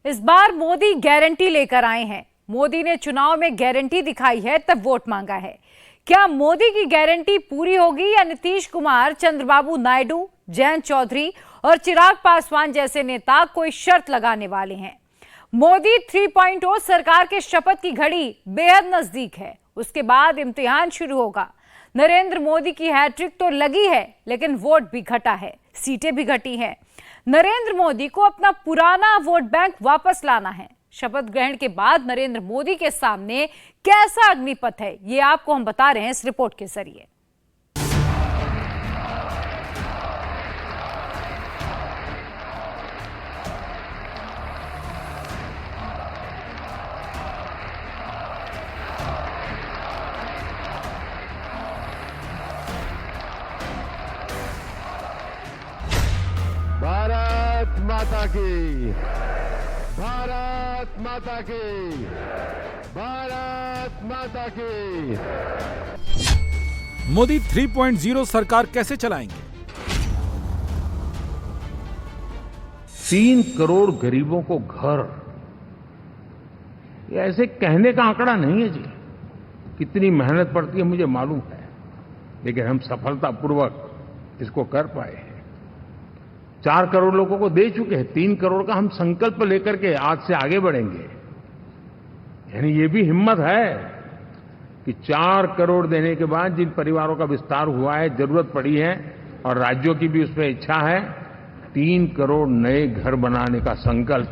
इस बार मोदी गारंटी लेकर आए हैं। मोदी ने चुनाव में गारंटी दिखाई है तब वोट मांगा है। क्या मोदी की गारंटी पूरी होगी या नीतीश कुमार, चंद्रबाबू नायडू, जयंत चौधरी और चिराग पासवान जैसे नेता कोई शर्त लगाने वाले हैं? मोदी 3.0 सरकार के शपथ की घड़ी बेहद नजदीक है। उसके बाद इम्तिहान शुरू होगा। नरेंद्र मोदी की हैट्रिक तो लगी है, लेकिन वोट भी घटा है, सीटें भी घटी हैं। नरेंद्र मोदी को अपना पुराना वोट बैंक वापस लाना है। शपथ ग्रहण के बाद नरेंद्र मोदी के सामने कैसा अग्निपथ है, ये आपको हम बता रहे हैं इस रिपोर्ट के जरिए। भारत माता की, भारत माता की, भारत माता की। मोदी 3.0 सरकार कैसे चलाएंगे? 3 करोड़ गरीबों को घर, ये ऐसे कहने का आंकड़ा नहीं है जी। कितनी मेहनत पड़ती है मुझे मालूम है, लेकिन हम सफलतापूर्वक इसको कर पाए हैं। 4 करोड़ लोगों को दे चुके हैं। 3 करोड़ का हम संकल्प लेकर के आज से आगे बढ़ेंगे। यानी ये भी हिम्मत है कि 4 करोड़ देने के बाद जिन परिवारों का विस्तार हुआ है, जरूरत पड़ी है और राज्यों की भी उसमें इच्छा है, 3 करोड़ नए घर बनाने का संकल्प।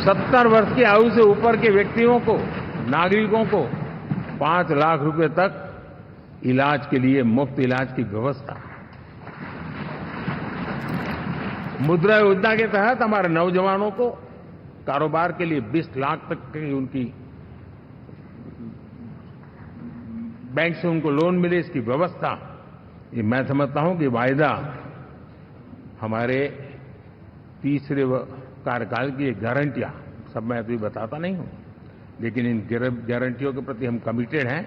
70 वर्ष की आयु से ऊपर के व्यक्तियों को, नागरिकों को 5 लाख रुपए तक इलाज के लिए मुफ्त इलाज की व्यवस्था। मुद्रा योजना के तहत हमारे नौजवानों को कारोबार के लिए 20 लाख तक की उनकी बैंक से उनको लोन मिले, इसकी व्यवस्था। ये मैं समझता हूं कि वायदा हमारे तीसरे कार्यकाल की गारंटियां, सब मैं अभी बताता नहीं हूं, लेकिन इन गारंटियों के प्रति हम कमिटेड हैं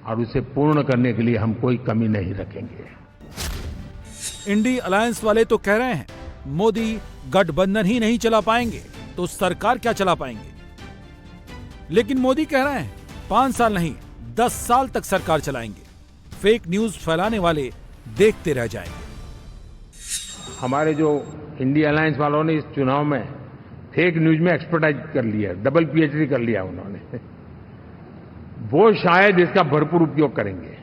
और उसे पूर्ण करने के लिए हम कोई कमी नहीं रखेंगे। इंडी अलायंस वाले तो कह रहे हैं मोदी गठबंधन ही नहीं चला पाएंगे तो सरकार क्या चला पाएंगे। लेकिन मोदी कह रहे हैं 5 साल नहीं 10 साल तक सरकार चलाएंगे। फेक न्यूज फैलाने वाले देखते रह जाएंगे। हमारे जो इंडिया अलायंस वालों ने इस चुनाव में फेक न्यूज में एक्सपर्टाइज कर लिया, डबल पीएचडी कर लिया उन्होंने, वो शायद इसका भरपूर उपयोग करेंगे।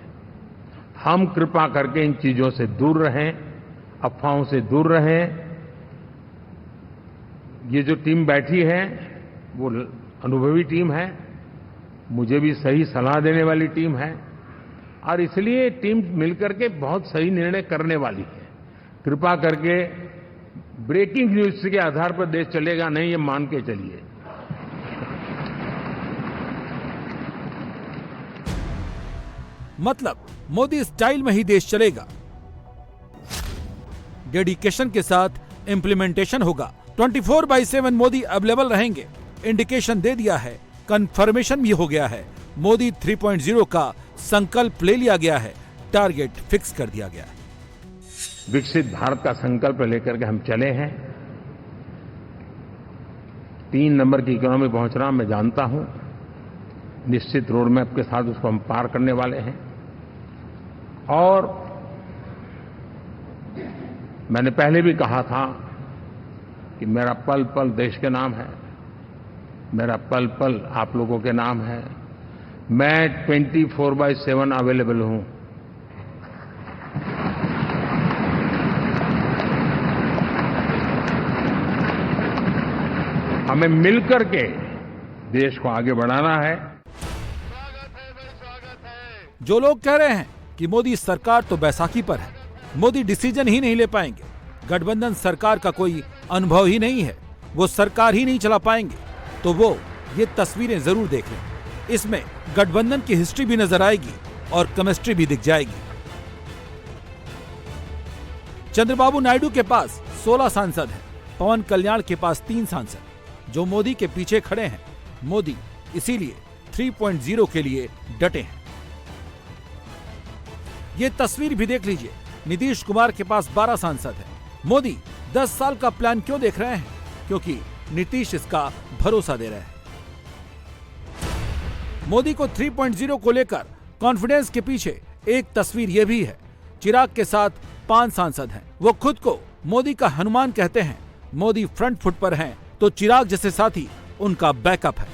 हम कृपा करके इन चीजों से दूर रहें, अफवाहों से दूर रहें। ये जो टीम बैठी है वो अनुभवी टीम है, मुझे भी सही सलाह देने वाली टीम है और इसलिए टीम मिलकर के बहुत सही निर्णय करने वाली है। कृपा करके ब्रेकिंग न्यूज के आधार पर देश चलेगा नहीं, ये मान के चलिए। मतलब मोदी स्टाइल में ही देश चलेगा। डेडिकेशन के साथ इंप्लीमेंटेशन होगा। 24/7 मोदी अवेलेबल रहेंगे। इंडिकेशन दे दिया है, कंफर्मेशन भी हो गया है। मोदी 3.0 का संकल्प ले लिया गया है, टारगेट फिक्स कर दिया गया है। विकसित भारत का संकल्प लेकर के हम चले हैं। 3 नंबर की इकोनॉमी पहुंचना मैं जानता हूं। निश्चित रोड मैप के साथ उसको हम पार करने वाले हैं। और मैंने पहले भी कहा था कि मेरा पल पल देश के नाम है, मेरा पल पल आप लोगों के नाम है। मैं 24/7 अवेलेबल हूं। हमें मिलकर के देश को आगे बढ़ाना है। जो लोग कह रहे हैं कि मोदी सरकार तो बैसाखी पर है, मोदी डिसीजन ही नहीं ले पाएंगे, गठबंधन सरकार का कोई अनुभव ही नहीं है, वो सरकार ही नहीं चला पाएंगे, तो वो ये तस्वीरें जरूर देख लें। इसमें गठबंधन की हिस्ट्री भी नजर आएगी और केमिस्ट्री भी दिख जाएगी। चंद्रबाबू नायडू के पास 16 सांसद हैं, पवन कल्याण के पास 3 सांसद जो मोदी के पीछे खड़े हैं। मोदी इसीलिए 3.0 के लिए डटे हैं। ये तस्वीर भी देख लीजिए। नीतीश कुमार के पास 12 सांसद हैं। मोदी 10 साल का प्लान क्यों देख रहे हैं? क्योंकि नीतीश इसका भरोसा दे रहे हैं। मोदी को 3.0 को लेकर कॉन्फिडेंस के पीछे एक तस्वीर यह भी है। चिराग के साथ 5 सांसद हैं। वो खुद को मोदी का हनुमान कहते हैं। मोदी फ्रंट फुट पर हैं तो चिराग जैसे साथी उनका बैकअप है।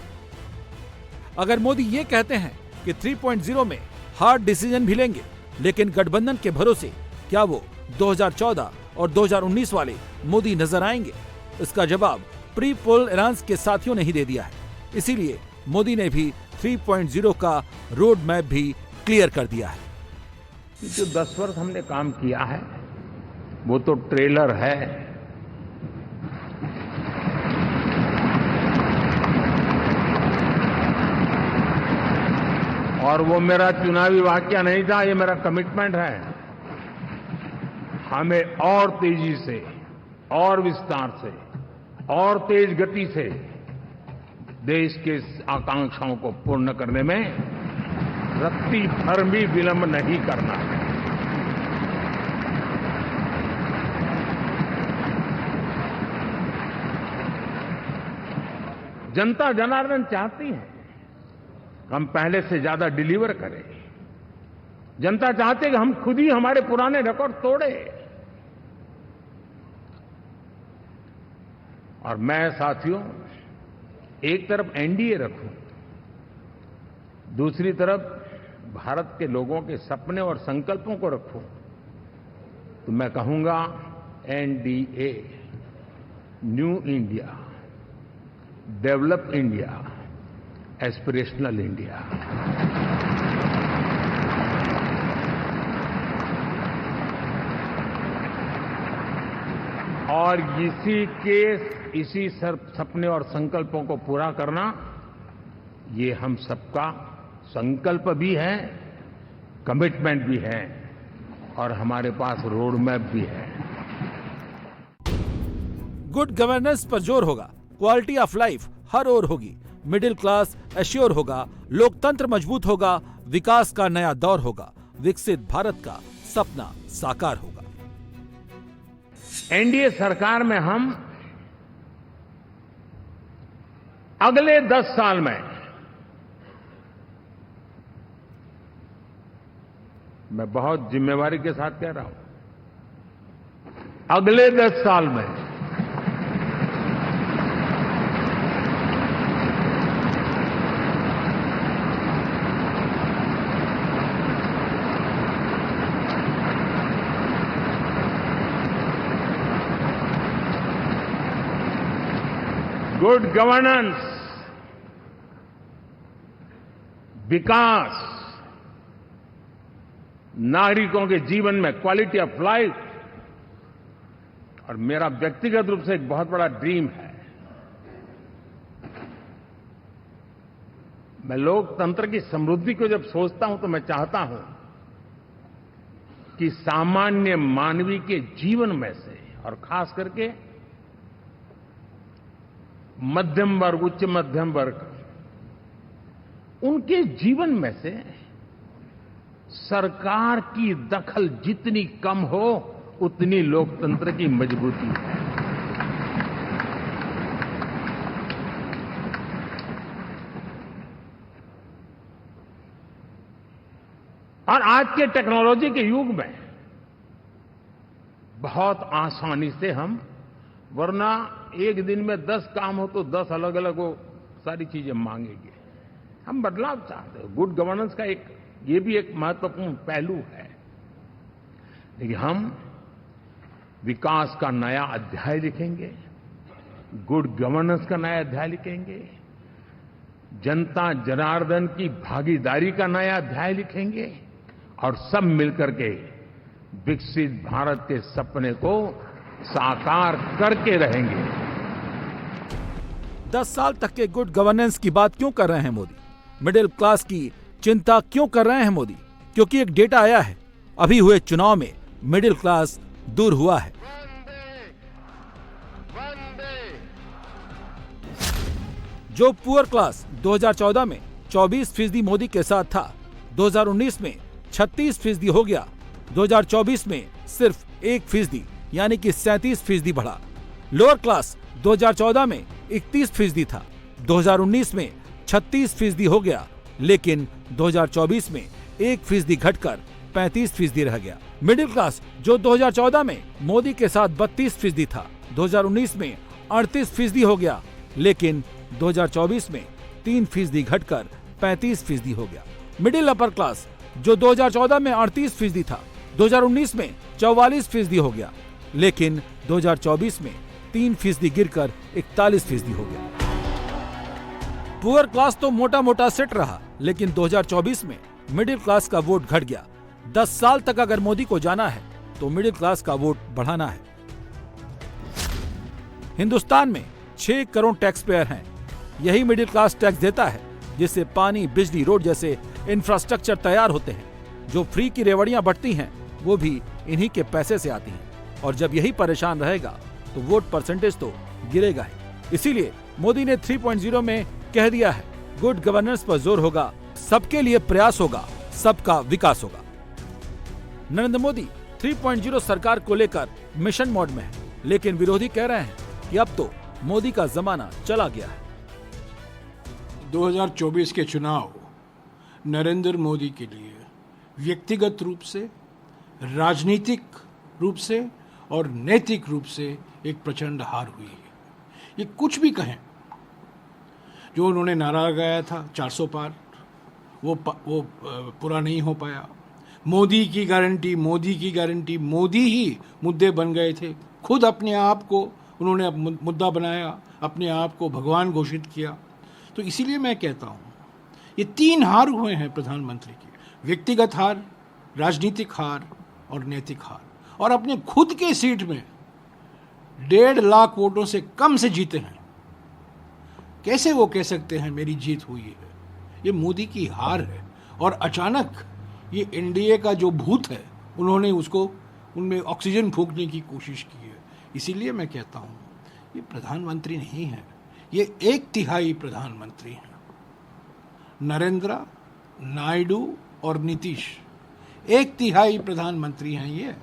अगर मोदी ये कहते हैं कि 3.0 में हार्ड डिसीजन भी लेंगे, लेकिन गठबंधन के भरोसे क्या वो 2014 और 2019 वाले मोदी नजर आएंगे? इसका जवाब प्री पोल एलायंस के साथियों ने ही दे दिया है। इसीलिए मोदी ने भी 3.0 का रोड मैप भी क्लियर कर दिया है। जो 10 वर्ष हमने काम किया है वो तो ट्रेलर है। और वो मेरा चुनावी वाक्य नहीं था, ये मेरा कमिटमेंट है। हमें और तेजी से, और विस्तार से, और तेज गति से देश के आकांक्षाओं को पूर्ण करने में रत्ती भर भी विलंब नहीं करना है। जनता जनार्दन चाहती है हम पहले से ज्यादा डिलीवर करें। जनता चाहती है कि हम खुद ही हमारे पुराने रिकॉर्ड तोड़े। और मैं साथियों एक तरफ एनडीए रखूं, दूसरी तरफ भारत के लोगों के सपने और संकल्पों को रखूं, तो मैं कहूंगा NDA, new India, develop India, aspirational India. और इसी सपने और संकल्पों को पूरा करना ये हम सबका संकल्प भी है, कमिटमेंट भी है, और हमारे पास रोड मैप भी है। गुड गवर्नेंस पर जोर होगा, क्वालिटी ऑफ लाइफ हर ओर होगी, मिडिल क्लास एश्योर होगा, लोकतंत्र मजबूत होगा, विकास का नया दौर होगा, विकसित भारत का सपना साकार होगा। एनडीए सरकार में हम अगले 10 साल में, मैं बहुत जिम्मेवारी के साथ कह रहा हूं, अगले 10 साल में गुड गवर्नेंस, विकास, नागरिकों के जीवन में क्वालिटी ऑफ लाइफ, और मेरा व्यक्तिगत रूप से एक बहुत बड़ा ड्रीम है, मैं लोकतंत्र की समृद्धि को जब सोचता हूं तो मैं चाहता हूं कि सामान्य मानवीय के जीवन में से, और खास करके मध्यम वर्ग, उच्च मध्यम वर्ग, उनके जीवन में से सरकार की दखल जितनी कम हो उतनी लोकतंत्र की मजबूती है। और आज के टेक्नोलॉजी के युग में बहुत आसानी से हम, वरना एक दिन में 10 काम हो तो 10 अलग अलग वो सारी चीजें मांगेंगे। हम बदलाव चाहते हैं। गुड गवर्नेंस का ये भी एक महत्वपूर्ण पहलू है। लेकिन हम विकास का नया अध्याय लिखेंगे, गुड गवर्नेंस का नया अध्याय लिखेंगे, जनता जनार्दन की भागीदारी का नया अध्याय लिखेंगे, और सब मिलकर के विकसित भारत के सपने को साकार करके रहेंगे। 10 साल तक के गुड गवर्नेंस की बात क्यों कर रहे हैं मोदी? मिडिल क्लास की चिंता क्यों कर रहे हैं मोदी? क्योंकि एक डेटा आया है, अभी हुए चुनाव में मिडिल क्लास दूर हुआ है। जो पुअर क्लास 2014 में 24% मोदी के साथ था, 2019 में 36% हो गया, 2024 में सिर्फ 1%, यानी कि 37% बढ़ा। लोअर क्लास 2014 में 31% था, 2019 में 36% हो गया, लेकिन 2024 में 1% घटकर 35% रह गया। मिडिल क्लास जो 2014 में मोदी के साथ 32% था, 2019 में 38% हो गया, लेकिन 2024 में 3% घटकर 35% हो गया। मिडिल अपर क्लास जो 2014 में 38% था, 2019 में 44% हो गया, लेकिन 2024 में 3% गिरकर 41% हो गया। पुअर क्लास तो मोटा मोटा सेट रहा, लेकिन 2024 में मिडिल क्लास का वोट घट गया। 10 साल तक अगर मोदी को जाना है तो मिडिल क्लास का वोट बढ़ाना है। हिंदुस्तान में 6 करोड़ टैक्स पेयर हैं। यही मिडिल क्लास टैक्स देता है, जिससे पानी, बिजली, रोड जैसे इंफ्रास्ट्रक्चर तैयार होते हैं। जो फ्री की रेवड़ियां बढ़ती हैं वो भी इन्हीं के पैसे से आती हैं। और जब यही परेशान रहेगा तो वोट परसेंटेज तो गिरेगा ही। इसीलिए मोदी ने 3.0 में कह दिया है, गुड गवर्नेंस पर जोर होगा, सबके लिए प्रयास होगा, सबका विकास होगा। नरेंद्र मोदी 3.0 सरकार को लेकर मिशन मोड में है, लेकिन विरोधी कह रहे हैं कि अब तो मोदी का जमाना चला गया है। 2024 के चुनाव नरेंद्र मोदी के लिए व्यक्तिगत रूप से, राजनीतिक रूप से और नैतिक रूप से एक प्रचंड हार हुई है। ये कुछ भी कहें, जो उन्होंने नारा लगाया था 400 पार, वो पूरा नहीं हो पाया। मोदी की गारंटी, मोदी की गारंटी, मोदी ही मुद्दे बन गए थे। खुद अपने आप को उन्होंने मुद्दा बनाया, अपने आप को भगवान घोषित किया। तो इसीलिए मैं कहता हूँ, ये 3 हार हुए हैं प्रधानमंत्री की, व्यक्तिगत हार, राजनीतिक हार और नैतिक हार। और अपने खुद के सीट में 1.5 लाख वोटों से कम से जीते हैं। कैसे वो कह सकते हैं मेरी जीत हुई है? ये मोदी की हार है। और अचानक ये एनडीए का जो भूत है, उन्होंने उसको उनमें ऑक्सीजन फूंकने की कोशिश की है। इसीलिए मैं कहता हूँ, ये प्रधानमंत्री नहीं है, ये 1/3 प्रधानमंत्री हैं। नरेंद्र, नायडू और नीतीश 1/3 प्रधानमंत्री हैं। ये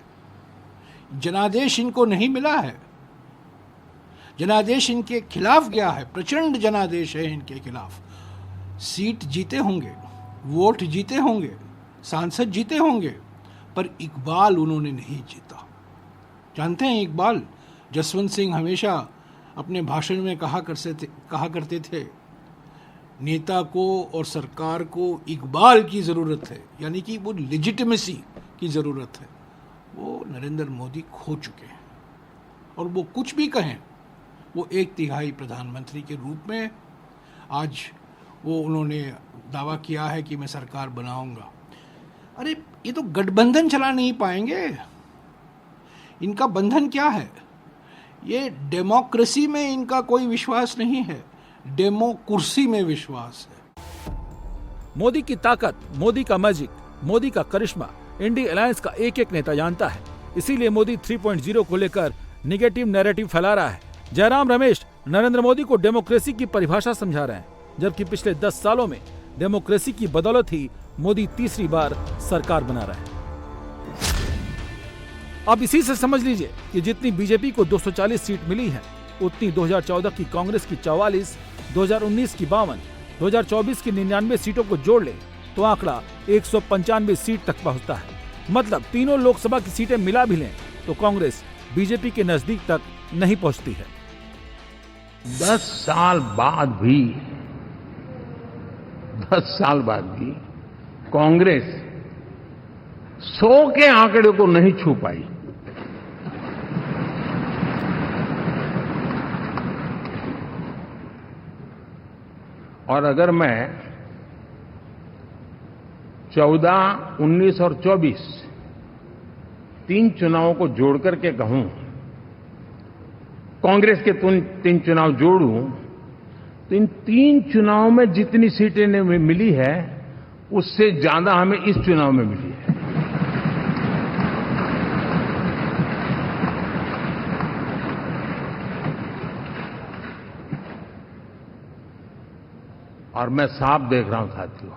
जनादेश इनको नहीं मिला है। जनादेश इनके खिलाफ गया है, प्रचंड जनादेश है इनके खिलाफ। सीट जीते होंगे, वोट जीते होंगे, सांसद जीते होंगे, पर इकबाल उन्होंने नहीं जीता। जानते हैं इकबाल? जसवंत सिंह हमेशा अपने भाषण में कहा करते थे, नेता को और सरकार को इकबाल की ज़रूरत है, यानी कि वो लेजिटिमेसी की ज़रूरत है। वो नरेंद्र मोदी खो चुके हैं। और वो कुछ भी कहें, वो 1/3 प्रधानमंत्री के रूप में आज वो उन्होंने दावा किया है कि मैं सरकार बनाऊंगा। अरे ये तो गठबंधन चला नहीं पाएंगे। इनका बंधन क्या है? ये डेमोक्रेसी में इनका कोई विश्वास नहीं है, डेमोकुर्सी में विश्वास है। मोदी की ताकत, मोदी का मैजिक, मोदी का करिश्मा इंडिया अलायंस का एक एक नेता जानता है। इसीलिए मोदी 3.0 को लेकर निगेटिव नैरेटिव फैला रहा है। जयराम रमेश नरेंद्र मोदी को डेमोक्रेसी की परिभाषा समझा रहे हैं, जबकि पिछले 10 सालों में डेमोक्रेसी की बदौलत ही मोदी तीसरी बार सरकार बना रहा है। अब इसी से समझ लीजिए कि जितनी बीजेपी को 240 सीट मिली है, उतनी 2014 की कांग्रेस की 44, 2019 की 52, 2024 की 99 सीटों को जोड़ ले तो आंकड़ा 195 सीट तक पहुंचता है। मतलब तीनों लोकसभा की सीटें मिला भी लें तो कांग्रेस बीजेपी के नजदीक तक नहीं पहुंचती है। 10 साल बाद भी कांग्रेस 100 के आंकड़े को नहीं छू पाई। और अगर मैं 14, 19 और 24 3 चुनावों को जोड़ करके कहूं, कांग्रेस के 3 चुनाव जोड़ूं, तो इन 3 चुनावों में जितनी सीटें मिली है, उससे ज्यादा हमें इस चुनाव में मिली है। और मैं साफ देख रहा हूं साथियों,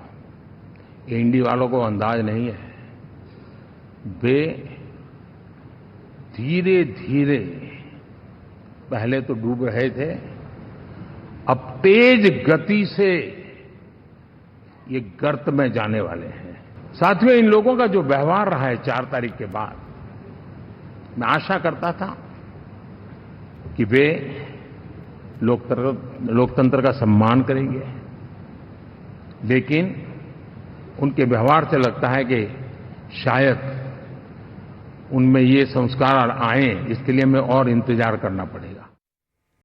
एनडीए वालों को अंदाज नहीं है। वे धीरे धीरे पहले तो डूब रहे थे, अब तेज गति से ये गर्त में जाने वाले हैं। साथियों, इन लोगों का जो व्यवहार रहा है 4 तारीख के बाद, मैं आशा करता था कि वे लोकतंत्र का सम्मान करेंगे, लेकिन उनके व्यवहार से लगता है कि शायद उनमें ये संस्कार आए, इसके लिए हमें और इंतजार करना पड़ेगा।